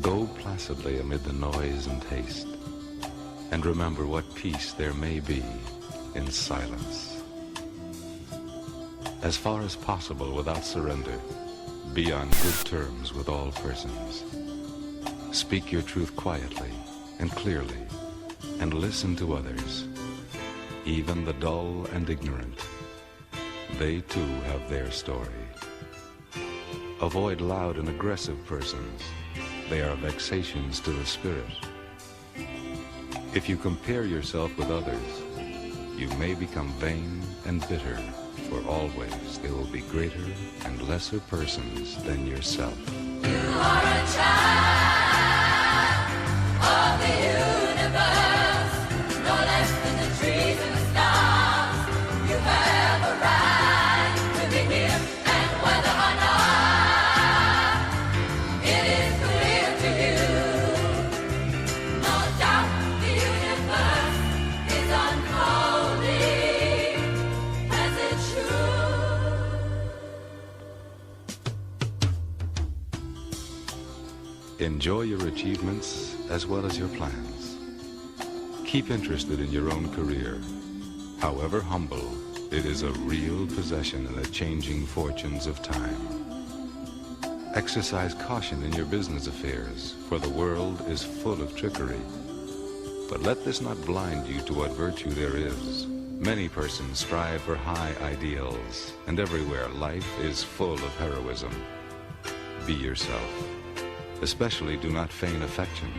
Go placidly amid the noise and haste, and remember what peace there may be in silence. As far as possible without surrender, be on good terms with all persons. Speak your truth quietly and clearly, and listen to others, even the dull and ignorant. They too have their story. Avoid loud and aggressive persons. They are vexations to the spirit. If you compare yourself with others, you may become vain and bitter, for always there will be greater and lesser persons than yourself. You are a child of the universe, no less than the trees and the stars. You have a right to be here, and whether or not it is clear to you, no doubt the universe is unfolding as it should. Enjoy your achievements as well as your plans. Keep interested in your own career. However humble, it is a real possession in the changing fortunes of time. Exercise caution in your business affairs, for the world is full of trickery. But let this not blind you to what virtue there is. Many persons strive for high ideals, and everywhere life is full of heroism. Be yourself. Especially do not feign affection.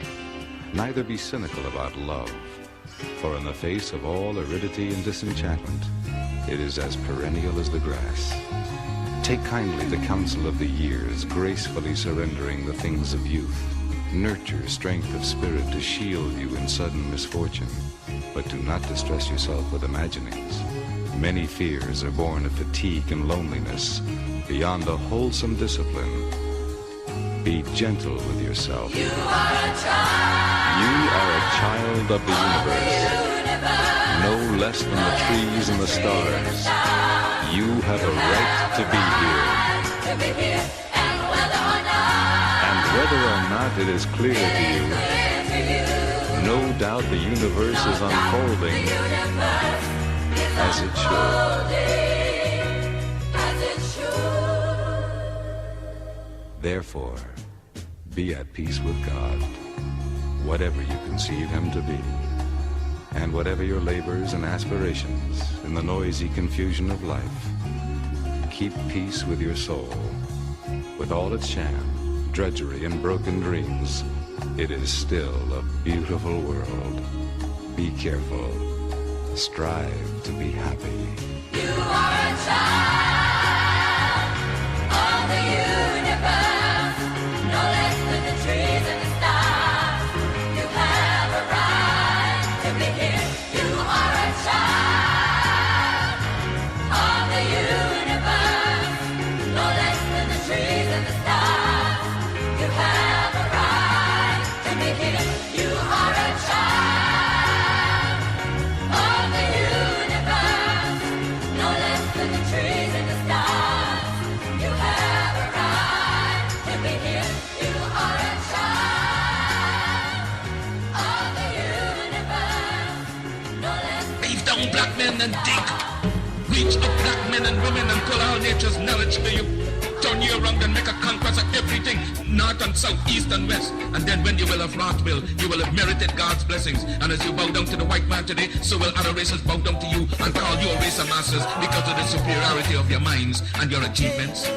Neither be cynical about love, for in the face of all aridity and disenchantment, it is as perennial as the grass. Take kindly the counsel of the years, gracefully surrendering the things of youth. Nurture strength of spirit to shield you in sudden misfortune, but do not distress yourself with imaginings. Many fears are born of fatigue and loneliness. Beyond a wholesome discipline, be gentle with yourself. You are a child of the universe, no less than the trees and the stars. You have a right to be here. And whether or not it is clear to you, no doubt the universe is unfolding as it should. Therefore, be at peace with God, whatever you conceive him to be, and whatever your labors and aspirations in the noisy confusion of life. Keep peace with your soul. With all its sham, drudgery, and broken dreams, it is still a beautiful world. Be careful. Strive to be happy. You are a child of the universe, no less than the trees and the stars. You have a right to be here. You are a child of the universe, no less than the trees and the stars. You have a right to be here. You are a child of the universe, no less than the trees and the stars. You have a right to be here. You are a child of the universe, no less than Beat down black men and dig. Reach up black men and women and pull all nature's knowledge to you. Turn you around and make a conquest of everything, north and south, east and west. And then when you will have wrought will, you will have merited God's blessings. And as you bow down to the white man today, so will other races bow down to you and call you a race of masters because of the superiority of your minds and your achievements.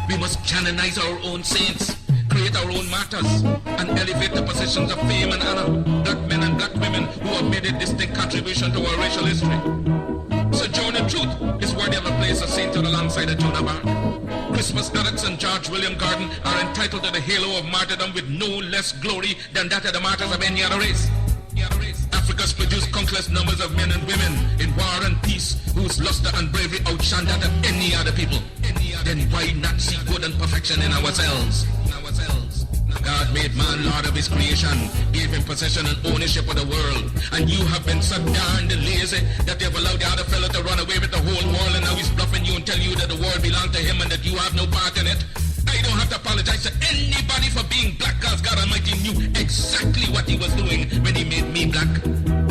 We must canonize our own saints, create our own martyrs, and elevate the positions of fame and honor. Black men and black women who have made a distinct contribution to our racial history. Sojourner Truth is worthy of a place of sainthood alongside of Joan of Arc. Christmas addicts and George William Gordon are entitled to the halo of martyrdom with no less glory than that of the martyrs of any other race. Africa's produced countless numbers of men and women in war and peace whose luster and bravery outshine that of any other people. Then why not see good and perfection in ourselves? God made man Lord of his creation, gave him possession and ownership of the world. And you have been so darned lazy that they've allowed the other fellow to run away with the whole world, and now he's bluffing you and tell you that the world belongs to him and that you have no part in it. I don't have to apologize to anybody for being black, because God Almighty knew exactly what he was doing when he made me black.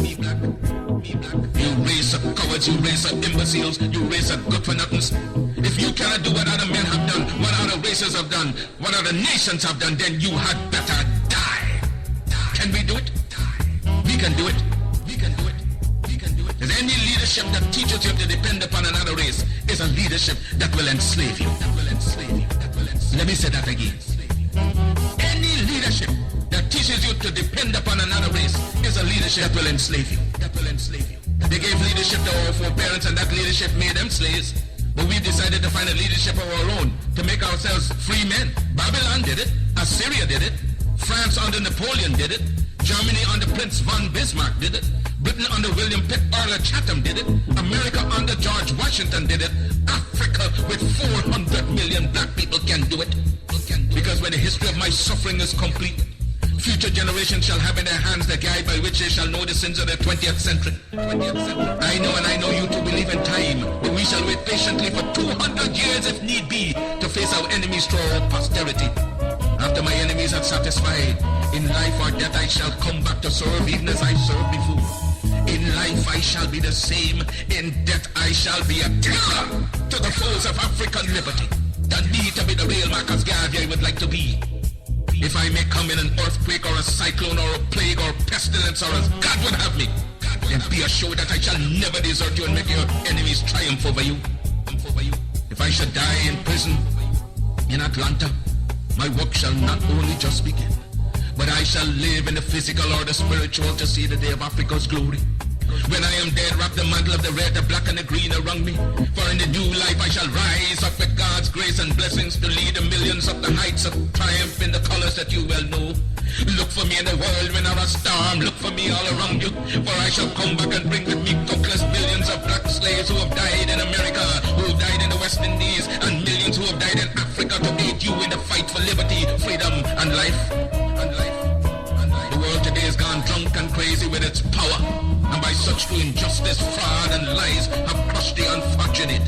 Me black. Me black. You race of cowards, you race of imbeciles, you race of good for nothings. If you cannot do what other men have done, what other races have done, what other nations have done, then you had better die. Can we do it? We can do it. We can do it. We can do it. There's any leadership that teaches you to depend upon another race is a leadership that will enslave you. That will enslave you. That will enslave you. Let me say that again. Any leadership that teaches you to depend upon another race is a leadership that will enslave you. That will enslave you. They gave leadership to our foreparents, and that leadership made them slaves. But we decided to find a leadership of our own to make ourselves free men. Babylon did it. Assyria did it. France under Napoleon did it. Germany under Prince von Bismarck did it. Britain under William Pitt Arthur Chatham did it. America under George Washington did it. Africa with 400 million black people can do it. Because when the history of my suffering is complete, future generations shall have in their hands the guide by which they shall know the sins of the 20th century. I know, and I know you too believe in time, but we shall wait patiently for 200 years if need be to face our enemies through our posterity. After my enemies are satisfied, in life or death I shall come back to serve even as I served before. In life I shall be the same, in death I shall be a terror to the foes of African liberty. That need to be the real Marcus Garvey I would like to be. If I may come in an earthquake or a cyclone or a plague or pestilence or as God would have me, then be assured that I shall never desert you and make your enemies triumph over you. If I should die in prison in Atlanta, my work shall not only just begin, but I shall live in the physical or the spiritual to see the day of Africa's glory. When I am dead, wrap the mantle of the red, the black, and the green around me. For in the new life I shall rise up with God's grace and blessings to lead the millions up the heights of triumph in the colors that you well know. Look for me in the world when a storm, look for me all around you. For I shall come back and bring with me countless millions of black slaves who have died in America, who have died in the West Indies, and millions who have died in Africa to aid you in the fight for liberty, freedom, and life. The world today has gone drunk and crazy with its power, and by such through injustice, fraud, and lies have crushed the unfortunate.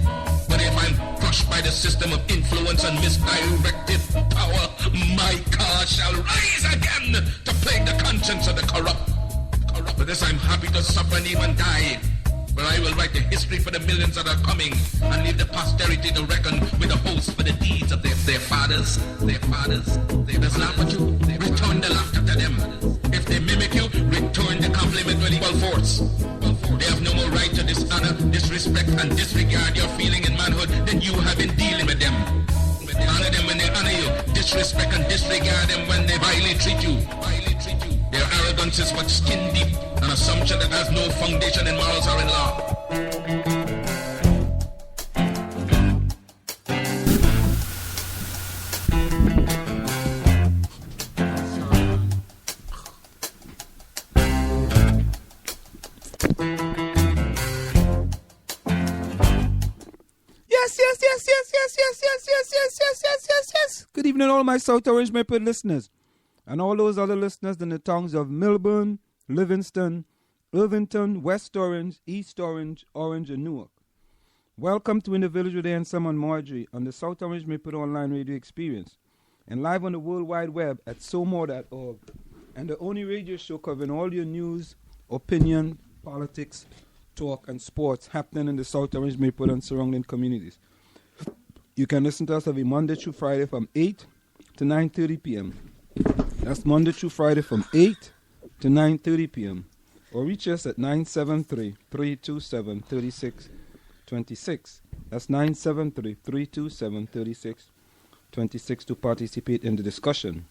But if I'm crushed by the system of influence and misdirected power, my cause shall rise again to plague the conscience of the corrupt. For this I'm happy to suffer and even die, but I will write the history for the millions that are coming and leave the posterity to reckon with the host for the deeds of their fathers. They just laugh at you, return the laughter to them. If they mimic you, return the compliment with equal force. They have no more right to dishonor, disrespect, and disregard your feeling in manhood than you have in dealing with them. Honor them when they honor you, disrespect and disregard them when they vilely treat you. Their arrogance is but skin deep, an assumption that has no foundation in morals or in law. Yes. Good evening, all my South Orange Maple listeners, and all those other listeners in the towns of Melbourne, Livingston, Irvington, West Orange, East Orange, Orange, and Newark. Welcome to In the Village with Anselm and Marjorie on the South Orange Maple Online Radio Experience, and live on the World Wide Web at somore.org, and the only radio show covering all your news, opinion, politics, talk, and sports happening in the South Orange Maple and surrounding communities. You can listen to us every Monday through Friday from 8 to 9:30 p.m. That's Monday through Friday from 8 to 9:30 p.m. Or reach us at 973-327-3626. That's 973-327-3626 to participate in the discussion.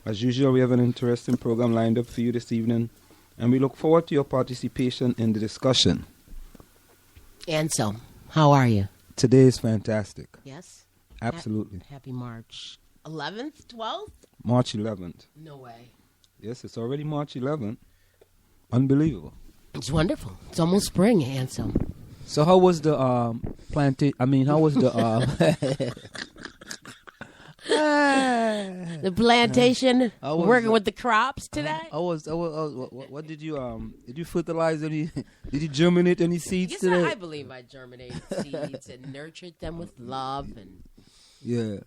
As usual, we have an interesting program lined up for you this evening, and we look forward to your participation in the discussion. Anselm, how are you? Today is fantastic. Yes? Absolutely. Happy March 11th, 12th? March 11th. No way. Yes, it's already March 11th. Unbelievable. It's wonderful. It's almost spring, Anselm. So how was the how was the the plantation working with the crops today? What did you fertilize any, did you germinate any seeds Yes, today? I believe I germinated seeds and nurtured them with love and Yeah.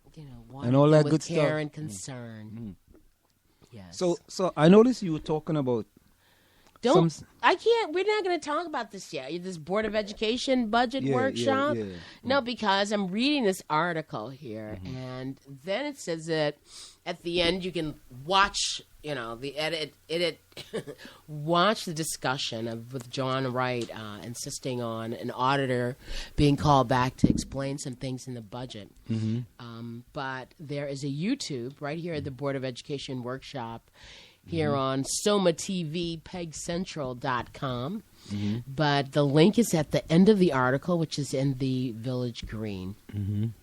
Wanting And all that with good care stuff. and concern. Yes. So I noticed you were talking about I can't. We're not going to talk about this yet. This Board of Education budget workshop. Yeah. No, because I'm reading this article here, and then it says that at the end you can watch, the edit, watch the discussion with John Wright insisting on an auditor being called back to explain some things in the budget. But there is a YouTube right here at the Board of Education workshop here on Soma TV, pegcentral.com. But the link is at the end of the article, which is in the Village Green. And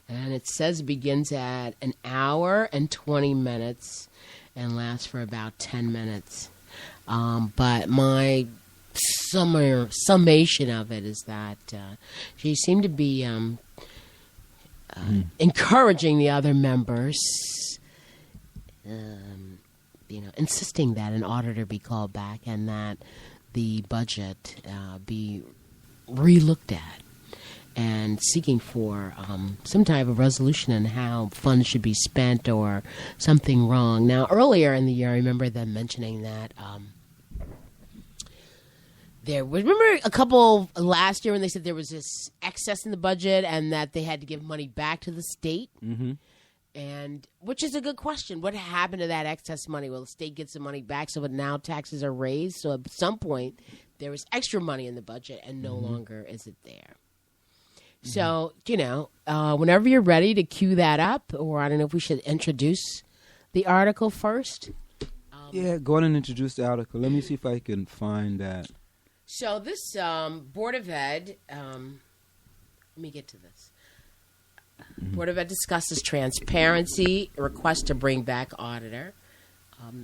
it says it begins at 1 hour and 20 minutes and lasts for about 10 minutes. But my summation of it is that she seemed to be encouraging the other members, insisting that an auditor be called back and that the budget be re-looked at, and seeking for some type of resolution on how funds should be spent or something wrong. Now, earlier in the year, I remember them mentioning that remember a couple last year when they said there was this excess in the budget and that they had to give money back to the state? And which is a good question. What happened to that excess money? Well, the state gets the money back, so now taxes are raised. So at some point, there was extra money in the budget, and no longer is it there. So, whenever you're ready to cue that up, or I don't know if we should introduce the article first. Go on and introduce the article. Let me see if I can find that. So this Board of Ed, let me get to this. Board of Ed discusses transparency, request to bring back auditor.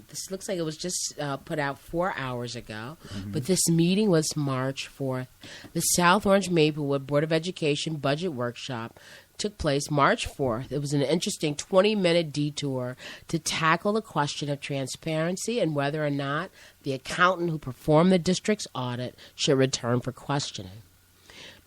This looks like it was just put out 4 hours ago, but this meeting was March 4th. The South Orange Maplewood Board of Education budget workshop took place March 4th. It was an interesting 20-minute detour to tackle the question of transparency and whether or not the accountant who performed the district's audit should return for questioning.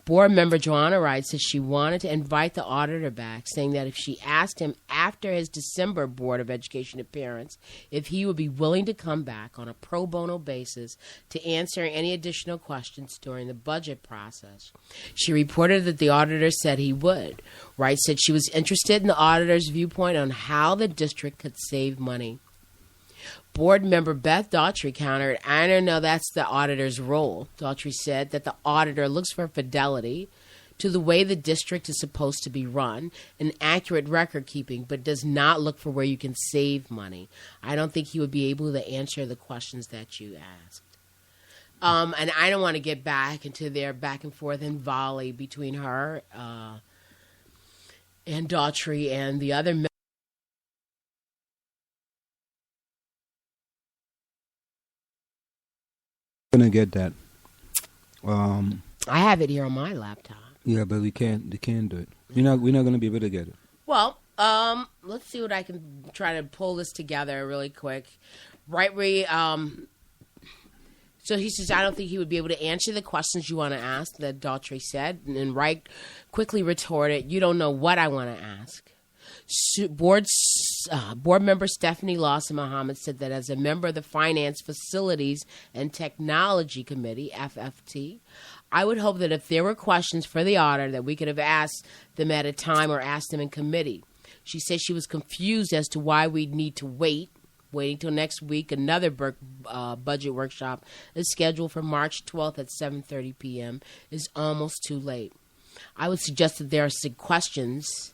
Board member Joanna Wright says she wanted to invite the auditor back, saying that if she asked him after his December Board of Education appearance if he would be willing to come back on a pro bono basis to answer any additional questions during the budget process. She reported that the auditor said he would. Wright said she was interested in the auditor's viewpoint on how the district could save money. Board member Beth Daughtry countered, I don't know that's the auditor's role. Daughtry said that the auditor looks for fidelity to the way the district is supposed to be run and accurate record keeping, but does not look for where you can save money. I don't think he would be able to answer the questions that you asked. And I don't want to get back into their back and forth and volley between her and Daughtry and the other members. Gonna get that. I have it here on my laptop. Yeah, but they can't do it. We're not gonna be able to get it. Well, let's see what I can try to pull this together really quick. Right, so he says, I don't think he would be able to answer the questions you want to ask, that Daughtry said. And then Wright quickly retorted, you don't know what I want to ask. Board member Stephanie Lawson Muhammad said that as a member of the Finance Facilities and Technology Committee, FFT, I would hope that if there were questions for the auditor that we could have asked them at a time or asked them in committee. She said she was confused as to why we'd need to waiting till next week. Another budget workshop is scheduled for March 12th at 7:30 p.m. is almost too late. I would suggest that there are some questions.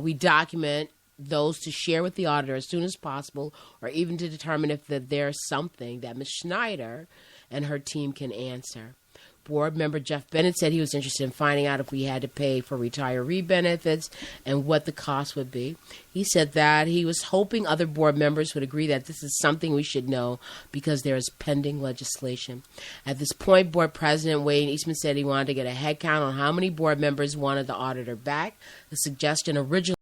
We document those to share with the auditor as soon as possible, or even to determine if there's something that Ms. Schneider and her team can answer. Board member Jeff Bennett said he was interested in finding out if we had to pay for retiree benefits and what the cost would be. He said that he was hoping other board members would agree that this is something we should know because there is pending legislation. At this point, board president Wayne Eastman said he wanted to get a head count on how many board members wanted the auditor back. The suggestion originally